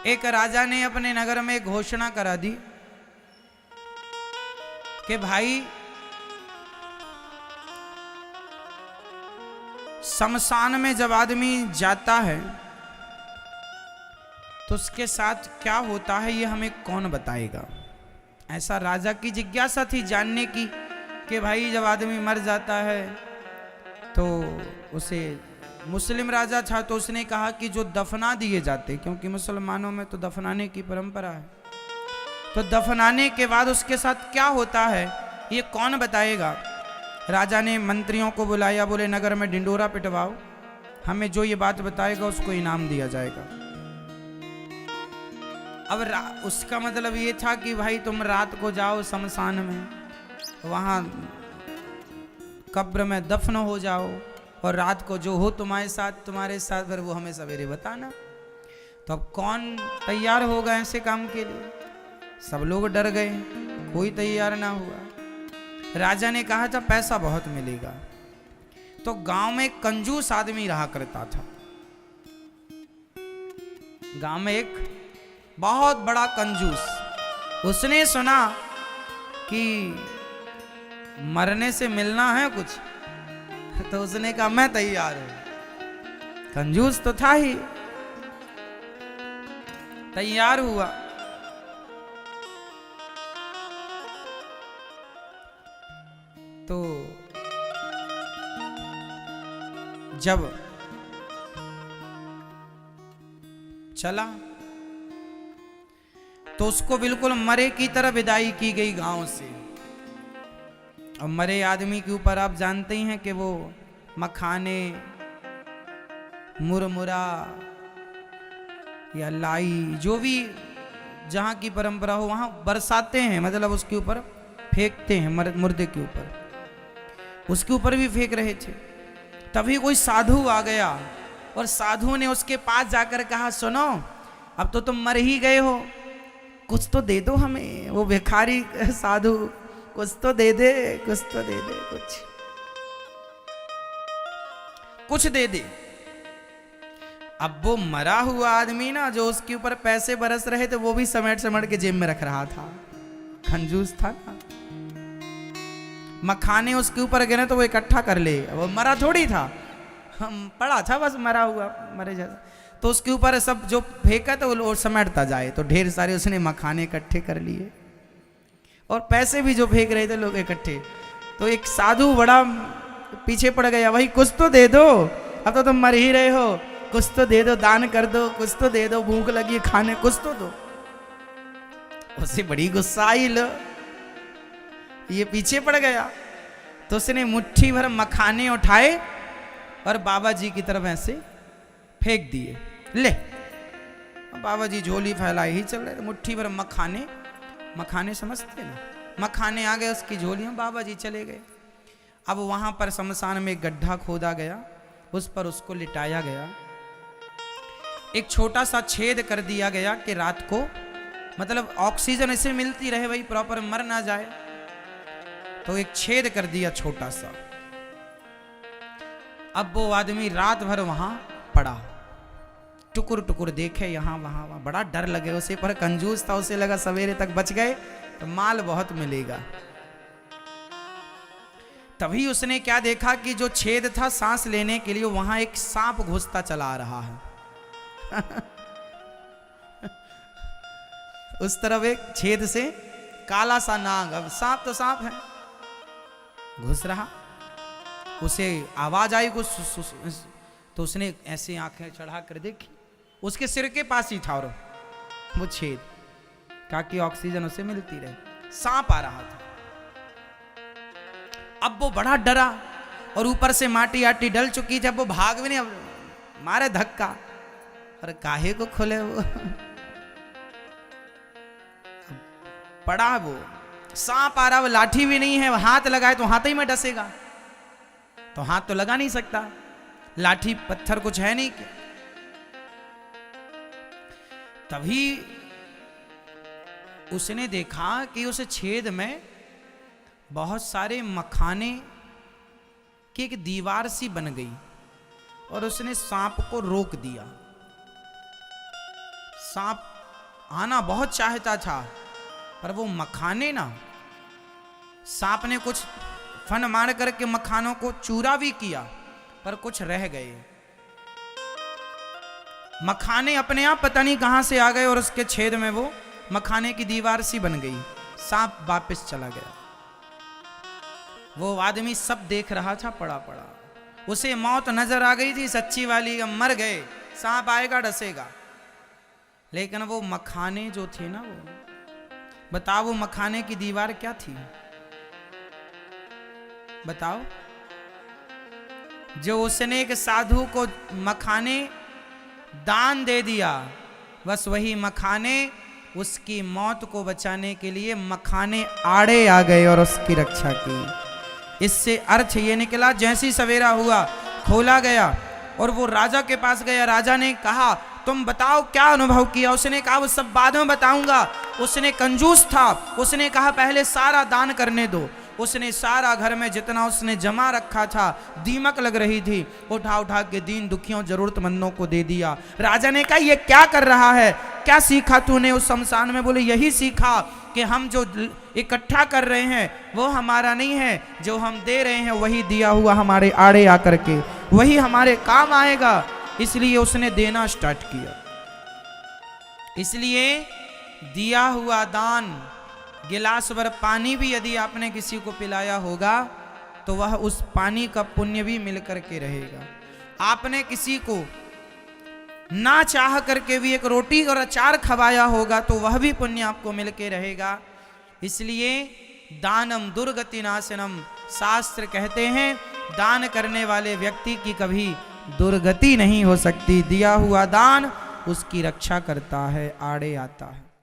एक राजा ने अपने नगर में घोषणा करा दी कि भाई शमशान में जब आदमी जाता है तो उसके साथ क्या होता है ये हमें कौन बताएगा। ऐसा राजा की जिज्ञासा थी जानने की कि भाई जब आदमी मर जाता है तो उसे, मुस्लिम राजा था तो उसने कहा कि जो दफना दिए जाते, क्योंकि मुसलमानों में तो दफनाने की परंपरा है, तो दफनाने के बाद उसके साथ क्या होता है ये कौन बताएगा। राजा ने मंत्रियों को बुलाया, बोले नगर में ढिंडोरा पिटवाओ, हमें जो ये बात बताएगा उसको इनाम दिया जाएगा। अब उसका मतलब ये था कि भाई तुम रात को जाओ शमशान में, वहां कब्र में दफन हो जाओ और रात को जो हो तुम्हारे साथ फिर वो हमें सवेरे बताना। तो अब कौन तैयार होगा ऐसे काम के लिए। सब लोग डर गए, कोई तैयार ना हुआ। राजा ने कहा था पैसा बहुत मिलेगा। तो गांव में एक कंजूस आदमी रहा करता था। गांव में एक बहुत बड़ा कंजूस, उसने सुना कि मरने से मिलना है कुछ, तो उसने कहा मैं तैयार हूं। कंजूस तो था ही, तैयार हुआ। तो जब चला तो उसको बिल्कुल मरे की तरह विदाई की गई गांव से। और मरे आदमी के ऊपर आप जानते ही हैं कि वो मखाने, मुरमुरा या लाई, जो भी जहां की परंपरा हो वहां बरसाते हैं, मतलब उसके ऊपर फेंकते हैं, मुर्दे के ऊपर। उसके ऊपर भी फेंक रहे थे। तभी कोई साधु आ गया और साधु ने उसके पास जाकर कहा सुनो, अब तो तुम मर ही गए हो, कुछ तो दे दो हमें। वो भिखारी साधु, कुछ तो दे दे, कुछ तो दे दे, कुछ दे दे। अब वो मरा हुआ आदमी ना, जो उसके ऊपर पैसे बरस रहे थे, वो भी समेट के जेब में रख रहा था। कंजूस था ना। मखाने उसके ऊपर गिरे तो वो इकट्ठा कर ले, वो मरा थोड़ी था, हम पड़ा था बस मरा हुआ, मरे जैसा। तो उसके ऊपर सब जो फेंका तो वो समेटता जाए, तो ढेर सारे उसने मखाने इकट्ठे कर लिए और पैसे भी जो फेंक रहे थे लोग इकट्ठे। तो एक साधु बड़ा पीछे पड़ गया, भाई कुछ तो दे दो, अब तो तुम मर ही रहे हो, कुछ तो दे दो, दान कर दो, कुछ तो दे दो, भूख लगी है खाने, कुछ तो दो। उसे बड़ी गुस्सा आई, लो ये पीछे पड़ गया। तो उसने मुट्ठी भर मखाने उठाए और बाबा जी की तरफ ऐसे फेंक दिए। ले, बाबा जी झोली फैलाए ही चल रहे, मुट्ठी भर मखाने, मखाने समझते ना, मखाने आ गए उसकी झोली में, बाबा जी चले गए। अब वहां पर शमशान में एक गड्ढा खोदा गया, उस पर उसको लिटाया गया। एक छोटा सा छेद कर दिया गया कि रात को, मतलब ऑक्सीजन इसे मिलती रहे, भाई प्रॉपर मर ना जाए। तो एक छेद कर दिया छोटा सा। अब वो आदमी रात भर वहां पड़ा, टुकुर टुकुर देखे यहां वहां वहां, बड़ा डर लगे उसे, पर कंजूस था, उसे लगा सवेरे तक बच गए तो माल बहुत मिलेगा। तभी उसने क्या देखा कि जो छेद था सांस लेने के लिए, वहां एक सांप घुसता चला आ रहा है। उस तरफ एक छेद से काला सा नाग, अब सांप तो सांप है, घुस रहा। उसे आवाज आई कुछ, तो उसने ऐसे आंखें चढ़ा कर देखी, उसके सिर के पास ही था और वो छेद, ताकि ऑक्सीजन उसे मिलती रहे। सांप आ रहा था। अब वो बड़ा डरा और ऊपर से माटी आटी डल चुकी थी, अब वो भाग भी नहीं, अब मारे धक्का, अरे काहे को खुले वो। पड़ा वो, सांप आ रहा, वो लाठी भी नहीं है, हाथ लगाए तो हाथ ही में डसेगा, तो हाथ तो लगा नहीं सकता, लाठी पत्थर कुछ है नहीं। तभी उसने देखा कि उस छेद में बहुत सारे मखाने की एक दीवार सी बन गई और उसने सांप को रोक दिया। सांप आना बहुत चाहता था, पर वो मखाने ना, सांप ने कुछ फन मार करके मखानों को चूरा भी किया, पर कुछ रह गए। मखाने अपने आप पता नहीं कहां से आ गए और उसके छेद में वो मखाने की दीवार सी बन गई। सांप वापस चला गया। वो आदमी सब देख रहा था, पड़ा पड़ा। उसे मौत नजर आ गई थी सच्ची वाली, अब मर गए, सांप आएगा डसेगा। लेकिन वो मखाने जो थे ना, वो बताओ, वो मखाने की दीवार क्या थी बताओ? जो उसने एक साधु को मखाने दान दे दिया, बस वही मखाने उसकी मौत को बचाने के लिए मखाने आड़े आ गए और उसकी रक्षा की। इससे अर्थ ये निकला, जैसी सवेरा हुआ खोला गया और वो राजा के पास गया। राजा ने कहा तुम बताओ क्या अनुभव किया? उसने कहा वो सब बाद में बताऊंगा। उसने कंजूस था, उसने कहा पहले सारा दान करने दो। उसने सारा घर में जितना उसने जमा रखा था, दीमक लग रही थी, उठा उठा के दीन दुखियों जरूरतमंदों को दे दिया। राजा ने कहा ये क्या कर रहा है, क्या सीखा तूने उस शमशान में? बोले यही सीखा कि हम जो इकट्ठा कर रहे हैं वो हमारा नहीं है, जो हम दे रहे हैं वही दिया हुआ हमारे आड़े आकर के वही हमारे काम आएगा। इसलिए उसने देना स्टार्ट किया। इसलिए दिया हुआ दान, गिलास भर पानी भी यदि आपने किसी को पिलाया होगा तो वह उस पानी का पुण्य भी मिल करके रहेगा। आपने किसी को ना चाह करके भी एक रोटी और अचार खवाया होगा तो वह भी पुण्य आपको मिल के रहेगा। इसलिए दानम दुर्गति नाशनम, शास्त्र कहते हैं दान करने वाले व्यक्ति की कभी दुर्गति नहीं हो सकती। दिया हुआ दान उसकी रक्षा करता है, आड़े आता है।